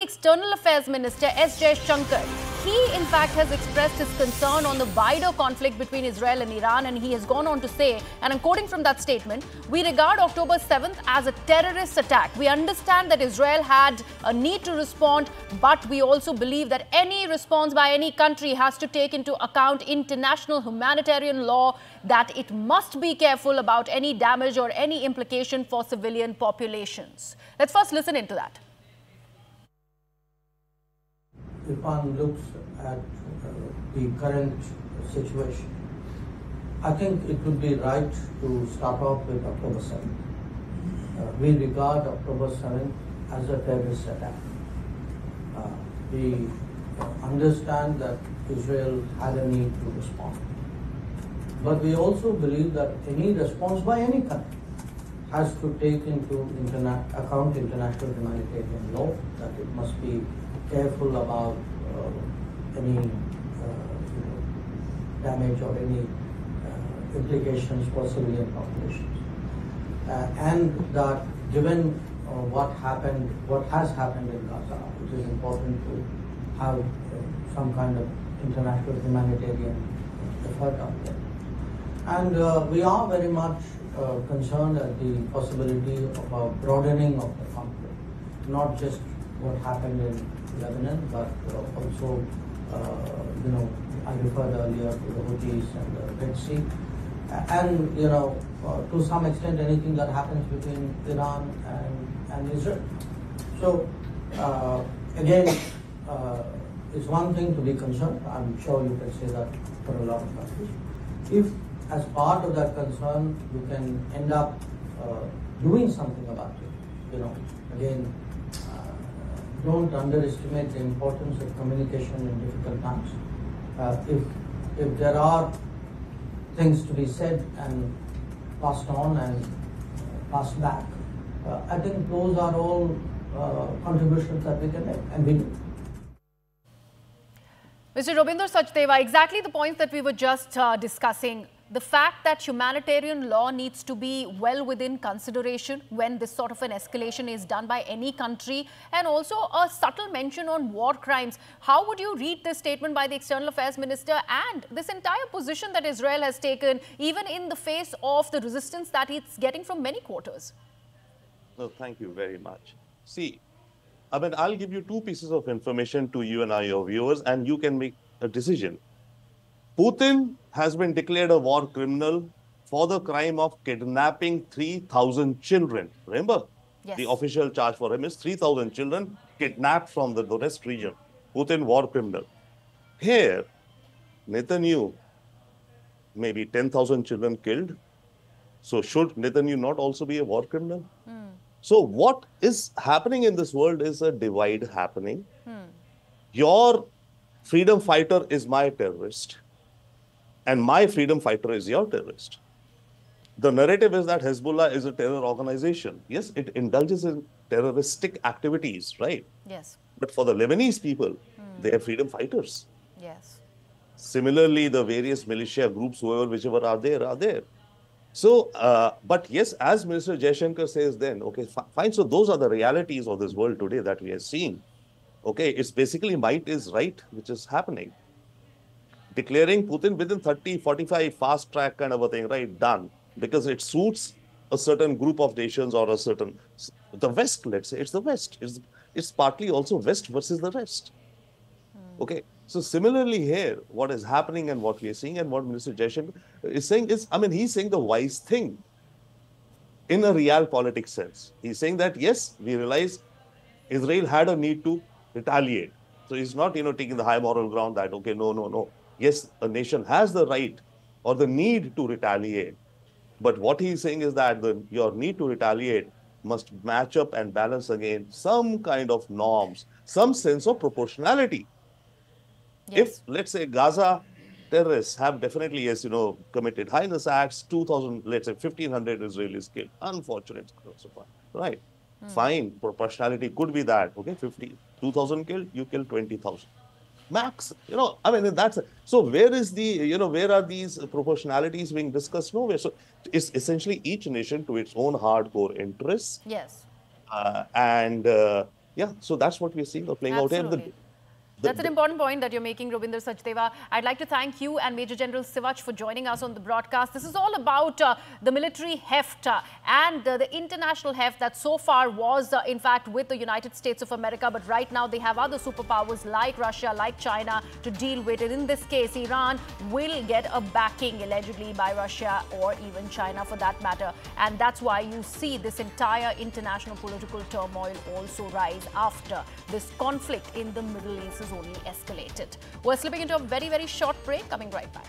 External Affairs Minister S Jaishankar. He, in fact, has expressed his concern on the wider conflict between Israel and Iran, and he has gone on to say, and I'm quoting from that statement, "We regard October 7th as a terrorist attack. We understand that Israel had a need to respond, but we also believe that any response by any country has to take into account international humanitarian law, that it must be careful about any damage or any implication for civilian populations." Let's first listen into that. If one looks at the current situation, I think it would be right to start off with October 7th. We regard October 7th as a terrorist attack. We understand that Israel had a need to respond. But we also believe that any response by any country has to take into account international humanitarian law, that it must be careful about any damage or any implications for civilian populations. And that given what has happened in Gaza, it is important to have some kind of international humanitarian effort out there. And we are very much concerned at the possibility of a broadening of the conflict, not just what happened in Lebanon, but also, I referred earlier to the Houthis and the Red Sea, and to some extent anything that happens between Iran and Israel. So again, it's one thing to be concerned. I'm sure you can say that for a lot of countries. If as part of that concern you can end up doing something about it, again, don't underestimate the importance of communication in difficult times. If there are things to be said and passed on and passed back, I think those are all contributions that we can make, and we do. Mr. Robinder Sachdev, exactly the points that we were just discussing. The fact that humanitarian law needs to be well within consideration when this sort of an escalation is done by any country, and also a subtle mention on war crimes. How would you read this statement by the External Affairs Minister and this entire position that Israel has taken, even in the face of the resistance that it's getting from many quarters? No, thank you very much. See, I'll give you two pieces of information to you and your viewers, and you can make a decision. Putin has been declared a war criminal for the crime of kidnapping 3,000 children. Remember? Yes. The official charge for him is 3,000 children kidnapped from the Donetsk region. Putin, war criminal. Here, Netanyahu, maybe 10,000 children killed. So should Netanyahu not also be a war criminal? So what is happening in this world is a divide happening. Your freedom fighter is my terrorist, and my freedom fighter is your terrorist. The narrative is that Hezbollah is a terror organization. Yes, it indulges in terroristic activities, right? Yes. But for the Lebanese people, they are freedom fighters. Yes. Similarly, the various militia groups, whichever are there. So, but yes, as Minister Jaishankar says then, okay, fine. So those are the realities of this world today that we are seeing. Okay, it's basically might is right, which is happening. Declaring Putin within 30, 45, fast track kind of a thing, right? Done. Because it suits a certain group of nations or a certain, the West, let's say, it's the West. It's partly also West versus the rest. Okay. So similarly here, what is happening and what we are seeing and what Minister Jaishankar is saying is, he's saying the wise thing in a realpolitik sense. He's saying that, yes, we realize Israel had a need to retaliate. So he's not, taking the high moral ground that, okay, no. Yes, a nation has the right or the need to retaliate. But what he's saying is that your need to retaliate must match up and balance against some kind of norms, some sense of proportionality. Yes. If, let's say, Gaza terrorists have definitely, committed heinous acts, 2,000, let's say 1,500 Israelis killed, unfortunate, right? Fine, proportionality could be that, okay, 2,000 killed, you kill 20,000. Max, that's, so where is the, where are these proportionalities being discussed? Nowhere. So it's essentially each nation to its own hardcore interests. Yes. And Yeah, so that's what we're seeing playing out here. Absolutely. That's an important point that you're making, Robinder Sachdev. I'd like to thank you and Major General Sivach for joining us on the broadcast. This is all about the military heft and the international heft that so far was, in fact, with the United States of America. But right now, they have other superpowers like Russia, like China to deal with it. In this case, Iran will get a backing, allegedly, by Russia or even China for that matter. And that's why you see this entire international political turmoil also rise after this conflict in the Middle East only escalated. We're slipping into a very, very short break. Coming right back.